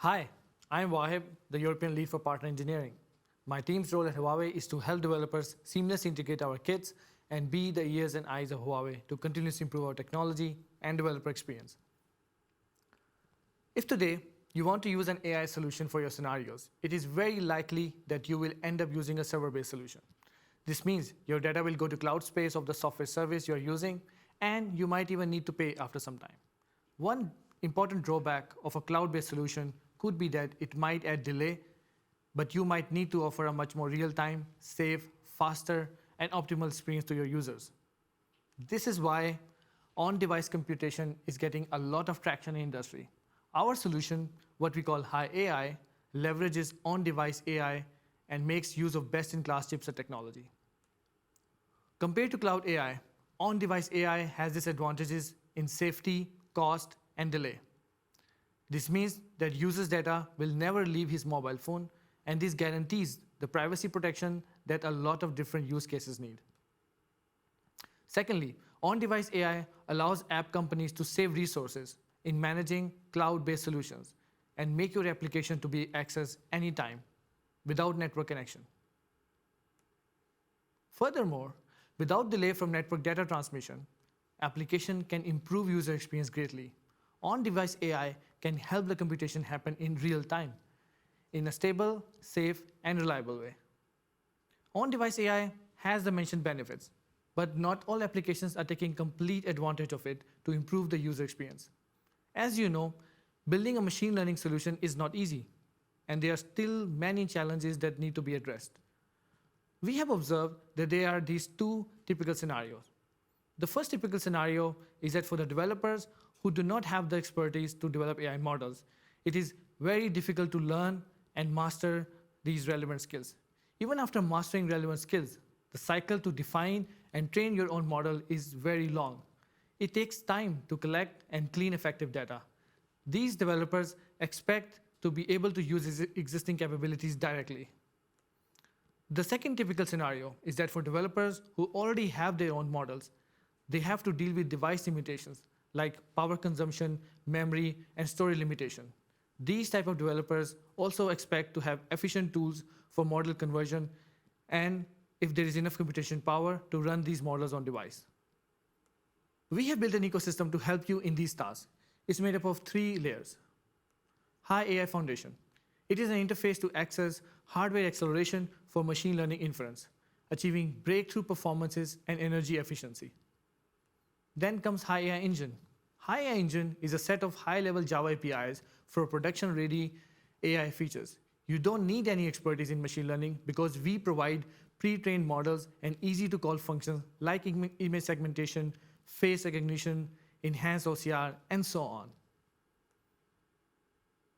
Hi, I'm Wahib, the European lead for partner engineering. My team's role at Huawei is to help developers seamlessly integrate our kits and be the ears and eyes of Huawei to continuously improve our technology and developer experience. If today you want to use an AI solution for your scenarios, it is very likely that you will end up using a server-based solution. This means your data will go to cloud space of the software service you're using, and you might even need to pay after some time. One important drawback of a cloud-based solution could be that it might add delay, but you might need to offer a much more real-time, safe, faster, and optimal experience to your users. This is why on-device computation is getting a lot of traction in industry. Our solution, what we call High AI, leverages on-device AI and makes use of best-in-class chipset technology. Compared to cloud AI, on-device AI has disadvantages in safety, cost, and delay. This means that user's data will never leave his mobile phone, and this guarantees the privacy protection that a lot of different use cases need. Secondly, on-device AI allows app companies to save resources in managing cloud-based solutions and make your application to be accessed anytime without network connection. Furthermore, without delay from network data transmission, application can improve user experience greatly. On-device AI can help the computation happen in real time, in a stable, safe, and reliable way. On-device AI has the mentioned benefits, but not all applications are taking complete advantage of it to improve the user experience. As you know, building a machine learning solution is not easy, and there are still many challenges that need to be addressed. We have observed that there are these two typical scenarios. The first typical scenario is that for the developers who do not have the expertise to develop AI models, it is very difficult to learn and master these relevant skills. Even after mastering relevant skills, the cycle to define and train your own model is very long. It takes time to collect and clean effective data. These developers expect to be able to use existing capabilities directly. The second typical scenario is that for developers who already have their own models, they have to deal with device limitations like power consumption, memory, and storage limitation. These type of developers also expect to have efficient tools for model conversion and if there is enough computation power to run these models on device. We have built an ecosystem to help you in these tasks. It's made up of 3 layers. High AI Foundation. It is an interface to access hardware acceleration for machine learning inference, achieving breakthrough performances and energy efficiency. Then comes High AI Engine. High AI Engine is a set of high-level Java APIs for production-ready AI features. You don't need any expertise in machine learning because we provide pre-trained models and easy-to-call functions like image segmentation, face recognition, enhanced OCR, and so on.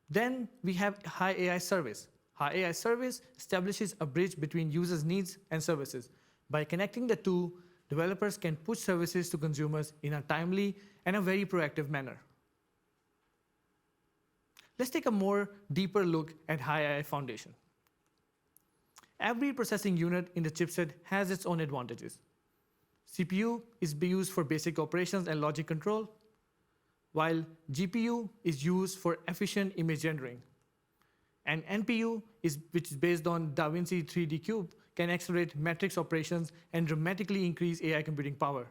Then we have High AI Service. High AI Service establishes a bridge between users' needs and services. By connecting the two, developers can push services to consumers in a timely and a very proactive manner. Let's take a more deeper look at High AI Foundation. Every processing unit in the chipset has its own advantages. CPU is used for basic operations and logic control, while GPU is used for efficient image rendering. And NPU, which is based on DaVinci 3D Cube, can accelerate matrix operations and dramatically increase AI computing power.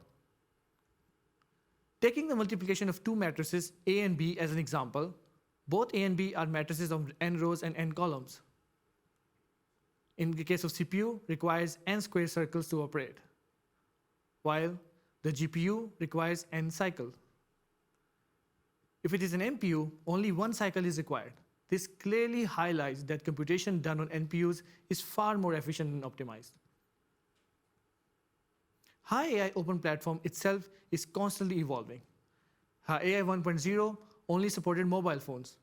Taking the multiplication of 2 matrices, A and B, as an example, both A and B are matrices of n rows and n columns. In the case of CPU, requires n square circles to operate, while the GPU requires n cycles. If it is an NPU, only 1 cycle is required. This clearly highlights that computation done on NPUs is far more efficient and optimized. High AI Open Platform itself is constantly evolving. High AI 1.0 only supported mobile phones.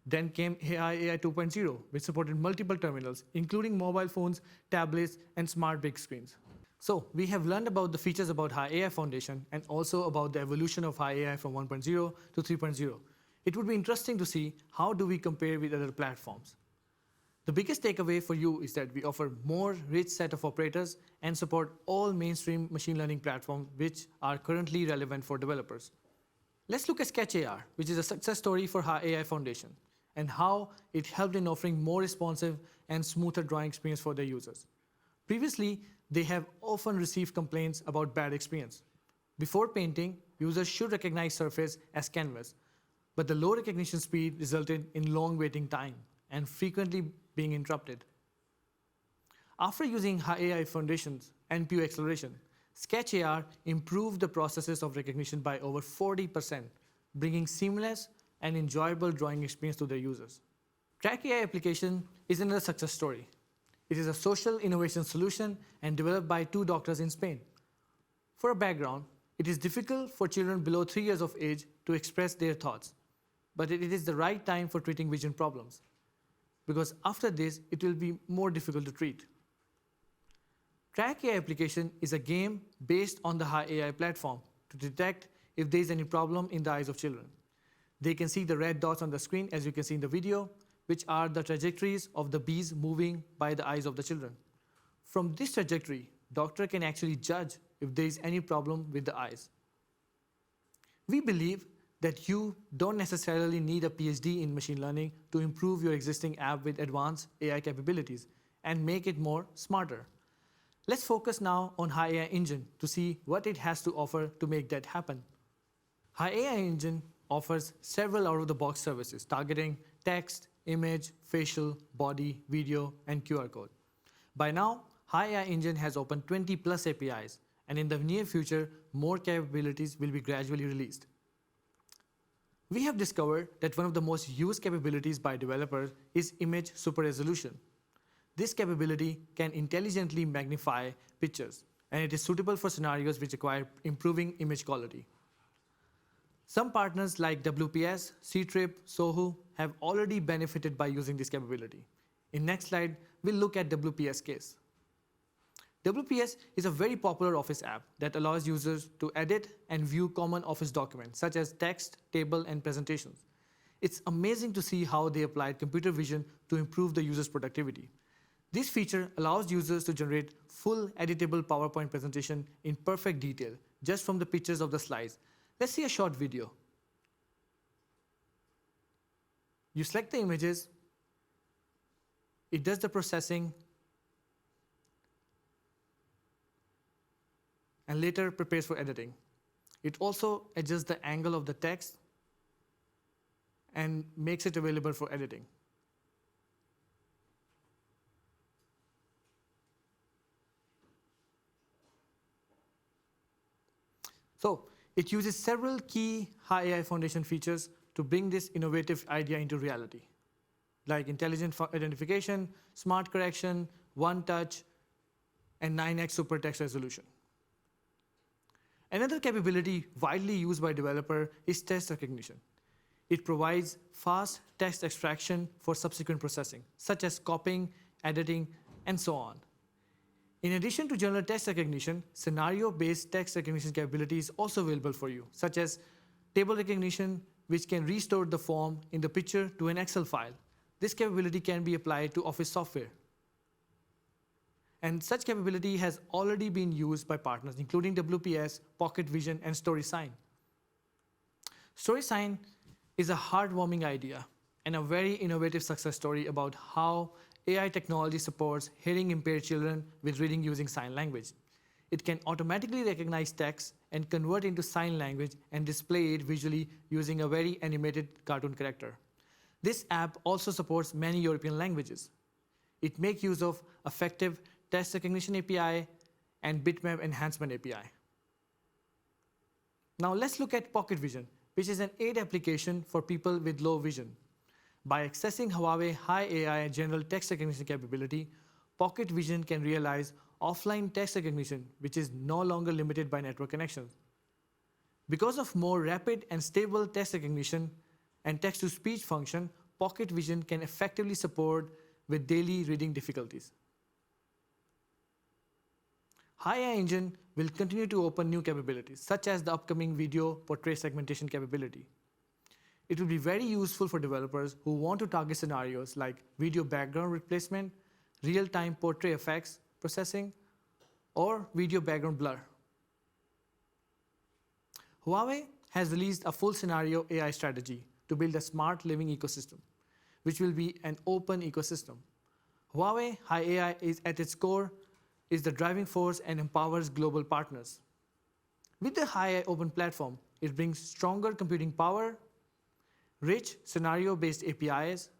Then came High AI 2.0, which supported multiple terminals, including mobile phones, tablets, and smart big screens. So we have learned about the features about High AI Foundation and also about the evolution of High AI from 1.0 to 3.0. It would be interesting to see how do we compare with other platforms. The biggest takeaway for you is that we offer more rich set of operators and support all mainstream machine learning platforms which are currently relevant for developers. Let's look at Sketch AR, which is a success story for High AI Foundation. and how it helped in offering more responsive and smoother drawing experience for their users. Previously, they have often received complaints about bad experience. Before painting, users should recognize surface as canvas, but the low recognition speed resulted in long waiting time and frequently being interrupted. After using high AI foundations and NPU acceleration, Sketch AR improved the processes of recognition by over 40%, bringing seamless and enjoyable drawing experience to their users. Track AI application is another success story. It is a social innovation solution and developed by two doctors in Spain. For a background, it is difficult for children below 3 years of age to express their thoughts, but it is the right time for treating vision problems, because after this, it will be more difficult to treat. Track AI application is a game based on the High AI platform to detect if there is any problem in the eyes of children. They can see the red dots on the screen, as you can see in the video, which are the trajectories of the bees moving by the eyes of the children. From this trajectory, doctor can actually judge if there is any problem with the eyes. We believe that you don't necessarily need a PhD in machine learning to improve your existing app with advanced AI capabilities and make it more smarter. Let's focus now on High AI Engine to see what it has to offer to make that happen. High AI Engine offers several out-of-the-box services targeting text, image, facial, body, video, and QR code. By now, High AI Engine has opened 20 plus APIs, and in the near future, more capabilities will be gradually released. We have discovered that one of the most used capabilities by developers is image super resolution. This capability can intelligently magnify pictures, and it is suitable for scenarios which require improving image quality. Some partners like WPS, Ctrip, Sohu have already benefited by using this capability. In next slide, we'll look at WPS case. WPS is a very popular Office app that allows users to edit and view common Office documents such as text, table, and presentations. It's amazing to see how they applied computer vision to improve the user's productivity. This feature allows users to generate full editable PowerPoint presentation in perfect detail just from the pictures of the slides. Let's see a short video. You select the images, it does the processing, and later prepares for editing. It also adjusts the angle of the text and makes it available for editing. So it uses several key High AI Foundation features to bring this innovative idea into reality, like intelligent identification, smart correction, one touch, and 9x super text resolution. Another capability widely used by developers is text recognition. It provides fast text extraction for subsequent processing, such as copying, editing, and so on. In addition to general text recognition, scenario-based text recognition capability is also available for you, such as table recognition, which can restore the form in the picture to an Excel file. This capability can be applied to Office software. And such capability has already been used by partners, including WPS, Pocket Vision, and StorySign. StorySign is a heartwarming idea and a very innovative success story about how AI technology supports hearing-impaired children with reading using sign language. It can automatically recognize text and convert into sign language and display it visually using a very animated cartoon character. This app also supports many European languages. It makes use of effective text recognition API and bitmap enhancement API. Now let's look at Pocket Vision, which is an aid application for people with low vision. By accessing Huawei High AI general text recognition capability, Pocket Vision can realize offline text recognition, which is no longer limited by network connections. Because of more rapid and stable text recognition and text-to-speech function, Pocket Vision can effectively support with daily reading difficulties. High AI Engine will continue to open new capabilities, such as the upcoming video portrait segmentation capability. It will be very useful for developers who want to target scenarios like video background replacement, real-time portrait effects processing, or video background blur. Huawei has released a full scenario AI strategy to build a smart living ecosystem. which will be an open ecosystem. Huawei Hi AI is at its core is the driving force and empowers global partners. With the Hi AI open platform, it brings stronger computing power, rich scenario-based APIs,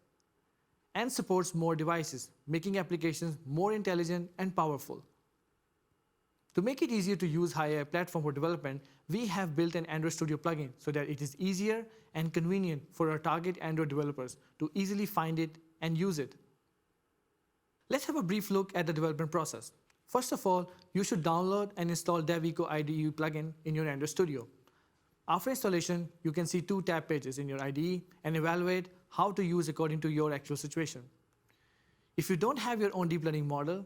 and supports more devices, making applications more intelligent and powerful. To make it easier to use Hi AI platform for development, we have built an Android Studio plugin so that it is easier and convenient for our target Android developers to easily find it and use it. Let's have a brief look at the development process. First of all, you should download and install DevEco IDE plugin in your Android Studio. After installation, you can see 2 tab pages in your IDE and evaluate how to use according to your actual situation. If you don't have your own deep learning model,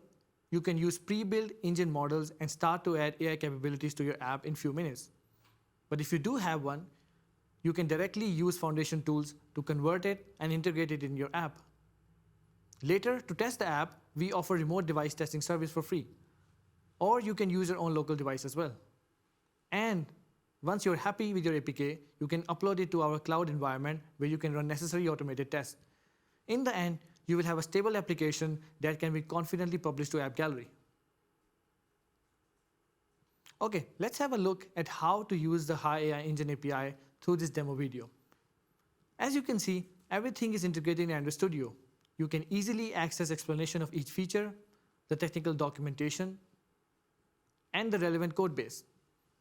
you can use pre-built engine models and start to add AI capabilities to your app in few minutes. But if you do have one, you can directly use foundation tools to convert it and integrate it in your app. Later, to test the app, we offer remote device testing service for free. Or you can use your own local device as well. And once you're happy with your APK, you can upload it to our cloud environment where you can run necessary automated tests. In the end, you will have a stable application that can be confidently published to App Gallery. Okay, let's have a look at how to use the Hi AI Engine API through this demo video. As you can see, everything is integrated in Android Studio. You can easily access explanation of each feature, the technical documentation, and the relevant code base.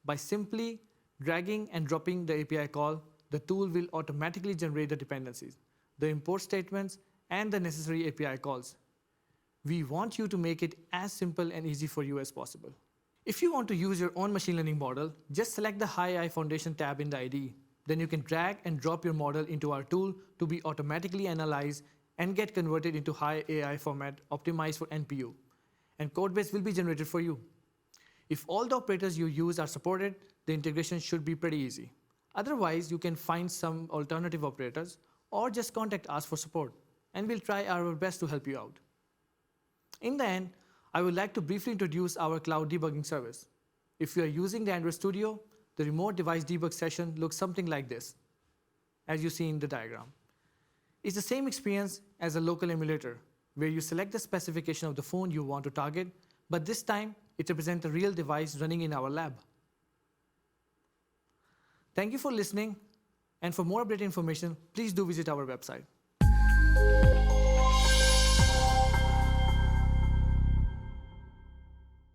By simply dragging and dropping the API call, the tool will automatically generate the dependencies, the import statements, and the necessary API calls. We want you to make it as simple and easy for you as possible. If you want to use your own machine learning model, just select the Hi AI Foundation tab in the IDE. Then you can drag and drop your model into our tool to be automatically analyzed and get converted into Hi AI format optimized for NPU. And codebase will be generated for you. If all the operators you use are supported, the integration should be pretty easy. Otherwise, you can find some alternative operators or just contact us for support, and we'll try our best to help you out. In the end, I would like to briefly introduce our cloud debugging service. If you are using the Android Studio, the remote device debug session looks something like this, as you see in the diagram. It's the same experience as a local emulator, where you select the specification of the phone you want to target, but this time it represents a real device running in our lab. Thank you for listening, and for more updated information, please do visit our website.